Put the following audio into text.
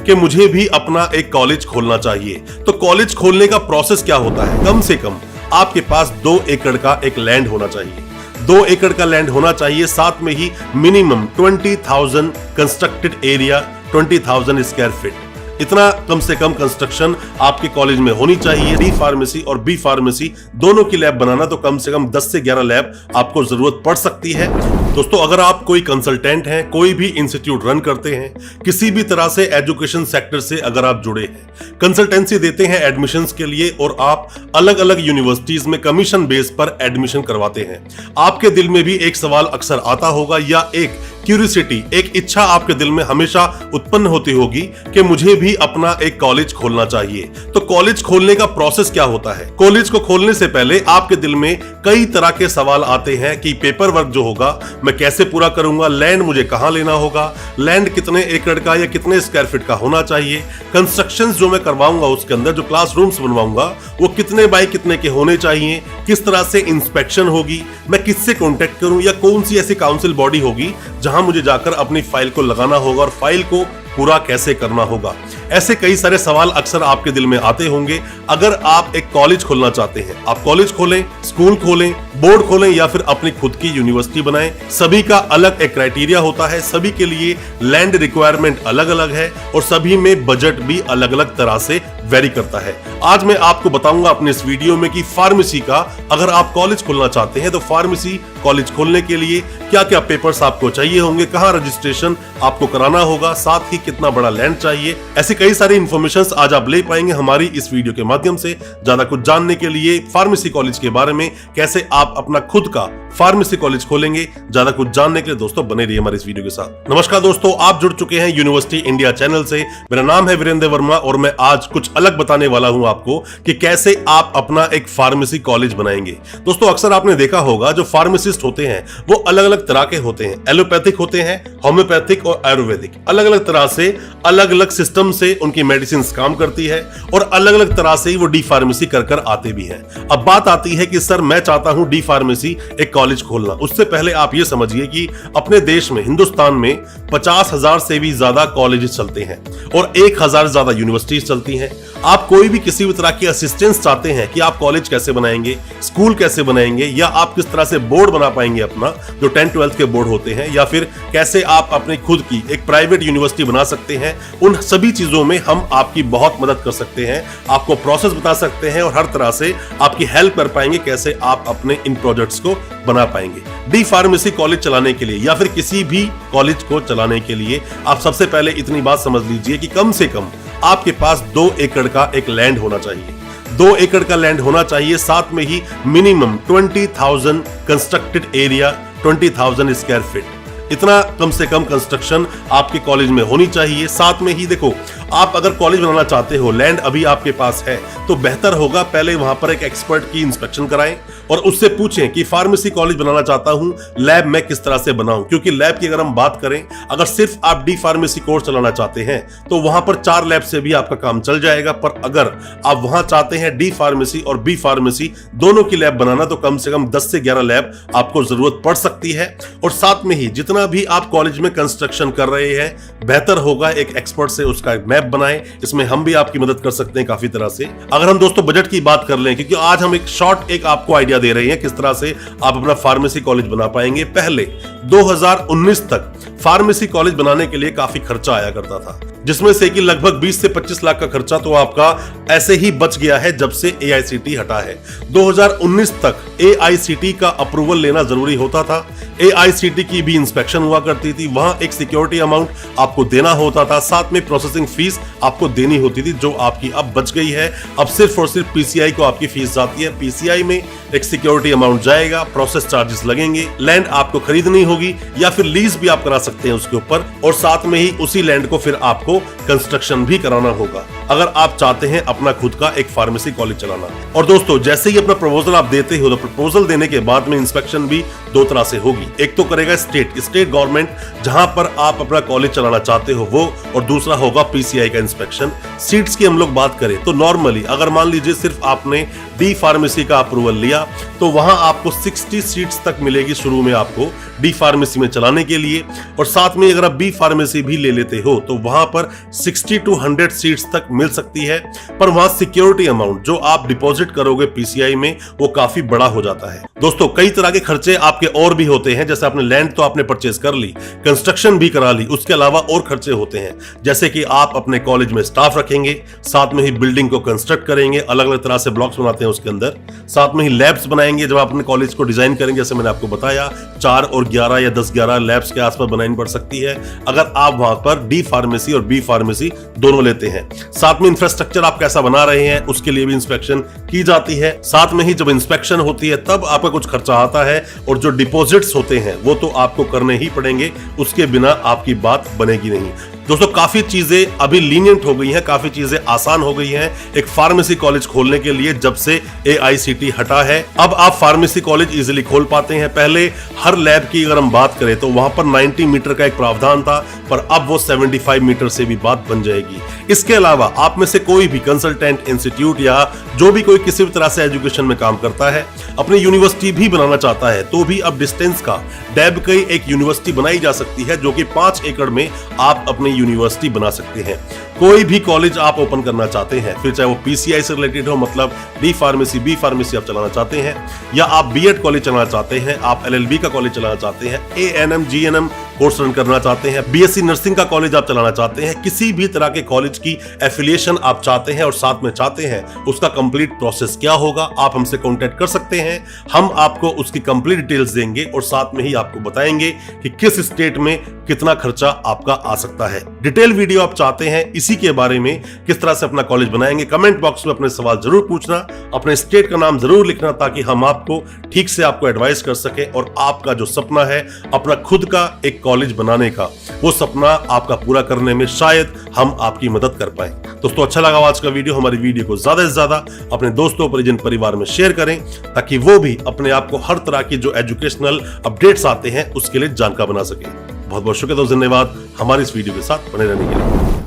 कि मुझे भी अपना एक कॉलेज खोलना चाहिए। तो कॉलेज खोलने का प्रोसेस क्या होता है? कम से कम आपके पास 2 एकड़ का एक लैंड होना चाहिए। 2 एकड़ का लैंड होना चाहिए, साथ में ही minimum 20,000 constructed area, 20,000 square feet, इतना कम से कम कंस्ट्रक्शन आपके कॉलेज में होनी चाहिए। डी फार्मेसी और बी फार्मेसी दोनों की लैब बनाना तो कम से कम 10 से 11 लैब आपको जरूरत पड़ सकती है। दोस्तों, अगर आप कोई कंसल्टेंट हैं, कोई भी इंस्टीट्यूट रन करते हैं, किसी भी तरह से एजुकेशन सेक्टर से अगर आप जुड़े हैं, कंसल्टेंसी देते हैं एडमिशंस के लिए और आप अलग अलग यूनिवर्सिटीज में कमीशन बेस पर एडमिशन करवाते हैं, आपके दिल में भी एक सवाल अक्सर आता होगा या एक क्यूरियोसिटी, एक इच्छा आपके दिल में हमेशा उत्पन्न होती होगी कि मुझे भी अपना एक कॉलेज खोलना चाहिए। तो कॉलेज खोलने का प्रोसेस क्या होता है? कॉलेज को खोलने से पहले आपके दिल में कई तरह के सवाल आते हैं कि पेपर वर्क जो होगा मैं कैसे पूरा करूंगा, लैंड मुझे कहां लेना होगा, लैंड कितने एकड़ का या कितने स्क्वायर फीट का होना चाहिए, कंस्ट्रक्शन जो मैं करवाऊंगा उसके अंदर जो क्लासरूम्स बनवाऊंगा वो कितने बाय कितने के होने चाहिए, किस तरह से इंस्पेक्शन होगी, मैं किससे कॉन्टेक्ट करूं या कौन सी ऐसी काउंसिल बॉडी होगी जहां मुझे जाकर अपनी फाइल को लगाना होगा और फाइल को पूरा कैसे करना होगा। ऐसे कई सारे सवाल अक्सर आपके दिल में आते होंगे। अगर आप एक कॉलेज खोलना चाहते हैं, आप कॉलेज खोलें, स्कूल खोलें, बोर्ड खोलें या फिर अपनी खुद की यूनिवर्सिटी बनाएं, सभी का अलग एक क्राइटेरिया होता है, सभी के लिए लैंड रिक्वायरमेंट अलग अलग है और सभी में बजट भी अलग अलग तरह से वेरी करता है। आज मैं आपको बताऊंगा अपने इस वीडियो में कि फार्मेसी का अगर आप कॉलेज खोलना चाहते हैं तो फार्मेसी कॉलेज खोलने के लिए क्या क्या पेपर्स आपको चाहिए होंगे, कहां रजिस्ट्रेशन आपको कराना होगा, साथ ही कितना बड़ा लैंड चाहिए। ऐसी कई सारी इंफॉर्मेशंस आज आप ले पाएंगे हमारी इस वीडियो के माध्यम से। ज्यादा कुछ जानने के लिए फार्मेसी कॉलेज के बारे में, कैसे आप अपना खुद का फार्मेसी कॉलेज खोलेंगे, ज्यादा कुछ जानने के लिए दोस्तों बने रहिए हमारे इस वीडियो के साथ। नमस्कार दोस्तों, आप जुड़ चुके हैं यूनिवर्सिटी इंडिया चैनल से। मेरा नाम है वीरेंद्र वर्मा और मैं आज कुछ अलग बताने वाला हूं आपको कि कैसे आप अपना एक फार्मेसी कॉलेज बनाएंगे। दोस्तों, अक्सर आपने देखा होगा जो फार्मासिस्ट होते हैं वो अलग अलग तरह के होते हैं, एलोपैथिक होते हैं, होम्योपैथिक और आयुर्वेदिक, अलग अलग तरह से अलग अलग सिस्टम से उनकी मेडिसिन काम करती है और अलग अलग तरह से वो डी फार्मेसी कर आते भी हैं। अब बात आती है कि सर मैं चाहता हूं डी फार्मेसी एक कॉलेज खोलना। उससे पहले आप ये समझिए कि अपने देश में, हिंदुस्तान में 50,000 से भी ज्यादा कॉलेजेस चलते हैं और 1,000 ज्यादा यूनिवर्सिटीज चलती हैं। आप कोई भी किसी भी तरह की असिस्टेंस चाहते हैं कि आप कॉलेज कैसे बनाएंगे, स्कूल कैसे बनाएंगे, या आप किस तरह से बोर्ड बना पाएंगे अपना जो 10-12 के बोर्ड होते हैं, या फिर कैसे आप अपनी खुद की एक प्राइवेट यूनिवर्सिटी बना सकते हैं, उन सभी चीजों में हम आपकी बहुत मदद कर सकते हैं, आपको प्रोसेस बता सकते हैं और हर तरह से आपकी हेल्प कर पाएंगे कैसे आप अपने इन प्रोजेक्ट्स को बना पाएंगे। डी फार्मेसी कॉलेज चलाने के लिए या फिर किसी भी कॉलेज को चलाने के लिए आप सबसे पहले इतनी बात समझ लीजिए कि कम से कम आपके पास 2 एकड़ का एक लैंड होना चाहिए। 2 एकड़ का लैंड होना चाहिए, साथ में ही minimum 20,000 constructed area, 20,000 square feet, इतना कम से कम कंस्ट्रक्शन आपके कॉलेज में होनी चाहिए। साथ में ही देखो, आप अगर कॉलेज बनाना चाहते हो, लैंड अभी आपके पास है, तो बेहतर होगा पहले वहां पर एक एक्सपर्ट की इंस्पेक्शन कराएं और उससे पूछें कि फार्मेसी कॉलेज बनाना चाहता हूं, लैब मैं किस तरह से बनाऊं। क्योंकि लैब की अगर हम बात करें, अगर सिर्फ आप डी फार्मेसी कोर्स चलाना चाहते हैं तो वहां पर 4 लैब से भी आपका काम चल जाएगा, पर अगर आप वहां चाहते हैं डी फार्मेसी और बी फार्मेसी दोनों की लैब बनाना तो कम से कम 10 से 11 लैब आपको जरूरत पड़ सकती है। और साथ में ही जितना भी आप कॉलेज में कंस्ट्रक्शन कर रहे हैं, बेहतर होगा एक एक्सपर्ट से उसका मैप बनाएं। इसमें हम भी आपकी मदद कर सकते हैं काफी तरह से। अगर हम दोस्तों बजट की बात कर लें, क्योंकि आज हम एक शॉर्ट एक आपको आइडिया दे रहे हैं किस तरह से आप अपना फार्मेसी कॉलेज बना पाएंगे। पहले 2019 तक फार्मेसी कॉलेज बनाने के लिए काफी खर्चा आया करता था, जिसमें से कि लगभग 20 से 25 लाख का खर्चा तो आपका ऐसे ही बच गया है जब से AICTE हटा है। 2019 तक AICTE का अप्रूवल लेना जरूरी होता था, AICTE की भी इंस्पेक्शन हुआ करती थी, वहां एक सिक्योरिटी अमाउंट आपको देना होता था, साथ में प्रोसेसिंग फीस आपको देनी होती थी जो आपकी अब बच गई है। अब सिर्फ और सिर्फ PCI को आपकी फीस जाती है, PCI में एक सिक्योरिटी अमाउंट जाएगा, प्रोसेस चार्जेस लगेंगे, लैंड आपको खरीदनी होगी या फिर लीज भी आप करा सकते हैं उसके ऊपर, और साथ में ही उसी लैंड को फिर आपको कंस्ट्रक्शन भी कराना होगा अगर आप चाहते हैं अपना खुद का एक फार्मेसी कॉलेज चलाना। और दोस्तों, जैसे ही अपना प्रपोजल आप देते हो तो प्रपोजल देने के बाद में इंस्पेक्शन भी 2 तरह से होगी। एक तो करेगा स्टेट गवर्नमेंट जहां पर आप अपना कॉलेज चलाना चाहते हो वो, और दूसरा होगा PCI का इंस्पेक्शन। सीट्स की हम लोग बात करें तो नॉर्मली अगर मान लीजिए सिर्फ आपने डी फार्मेसी का अप्रूवल लिया तो वहां आपको 60 सीट्स तक मिलेगी शुरू में आपको डी फार्मेसी में चलाने के लिए, और साथ में अगर आप बी फार्मेसी भी ले लेते हो तो वहां पर 60 to 100 सीट्स तक मिल सकती है। पर वहां सिक्योरिटी अमाउंट जो आप डिपॉजिट करोगे पीसीआई में वो काफी बड़ा हो जाता है। दोस्तों कई तरह के खर्चे आपके और भी होते हैं, जैसे आपने लैंड तो आपने परचेज कर ली, कंस्ट्रक्शन भी करा ली, उसके अलावा और खर्चे होते हैं जैसे कि आप अपने कॉलेज में स्टाफ रखेंगे, साथ में ही बिल्डिंग को कंस्ट्रक्ट करेंगे, अलग अलग तरह से ब्लॉक्स बनाते हैं उसके अंदर, साथ में ही लैब्स बनाएंगे। जब आप अपने कॉलेज को डिजाइन करेंगे जैसे मैंने आपको बताया 4 और 11 या 10-11 लैब्स के आसपास बनानी पड़ सकती है अगर आप वहां पर डी फार्मेसी और बी फार्मेसी दोनों लेते हैं। साथ में इंफ्रास्ट्रक्चर आप कैसा बना रहे हैं उसके लिए भी इंस्पेक्शन की जाती है। साथ में ही जब इंस्पेक्शन होती है तब आपका कुछ खर्चा आता है, और जो डिपॉजिट्स होते हैं वो तो आपको करने ही पड़ेंगे, उसके बिना आपकी बात बनेगी नहीं। दोस्तों काफी चीजें अभी लीनियंट हो गई हैं, काफी चीजें आसान हो गई हैं एक फार्मेसी कॉलेज खोलने के लिए जब से AICTE हटा है। अब आप फार्मेसी कॉलेज इजीली खोल पाते हैं। पहले हर लैब की अगर हम बात करें तो वहां पर 90 मीटर का एक प्रावधान था, पर अब वो 75 मीटर से भी बात बन जाएगी। इसके अलावा आप में से कोई भी कंसल्टेंट इंस्टीट्यूट या जो भी कोई किसी भी तरह से एजुकेशन में काम करता है अपनी यूनिवर्सिटी भी बनाना चाहता है तो भी अब डिस्टेंस का डैब की एक यूनिवर्सिटी बनाई जा सकती है जो कि 5 एकड़ में आप अपनी यूनिवर्सिटी बना सकते हैं। कोई भी कॉलेज आप ओपन करना चाहते हैं, फिर चाहे वो पीसीआई से रिलेटेड हो, मतलब डी फार्मेसी बी फार्मेसी आप चलाना चाहते हैं, या आप बीएड कॉलेज चलाना चाहते हैं, आप LLB का कॉलेज चलाना चाहते हैं, ANM GNM कोर्स रन करना चाहते हैं, BSc नर्सिंग का कॉलेज आप चलाना चाहते हैं, किसी भी तरह के कॉलेज की एफिलिएशन आप चाहते हैं और साथ में चाहते हैं उसका कंप्लीट प्रोसेस क्या होगा, आप हमसे कांटेक्ट कर सकते हैं। हम आपको उसकी कंप्लीट डिटेल्स देंगे और साथ में ही आपको बताएंगे कि किस स्टेट में कितना खर्चा आपका आ सकता है। डिटेल वीडियो आप चाहते हैं इसी के बारे में, किस तरह से अपना कॉलेज बनाएंगे, कमेंट बॉक्स में अपने सवाल जरूर पूछना, अपने स्टेट का नाम जरूर लिखना ताकि हम आपको ठीक से आपको एडवाइस कर सके और आपका जो सपना है अपना खुद का एक कॉलेज बनाने का, वो सपना आपका पूरा करने में शायद हम आपकी मदद कर पाए। दोस्तों अच्छा लगा आज का वीडियो, हमारी वीडियो को ज्यादा से ज्यादा अपने दोस्तों परिजन परिवार में शेयर करें ताकि वो भी अपने आप को हर तरह की जो एजुकेशनल अपडेट्स आते हैं उसके लिए जानकार बना सके। बहुत बहुत शुक्रिया, धन्यवाद हमारी इस वीडियो के साथ बने रहने के लिए।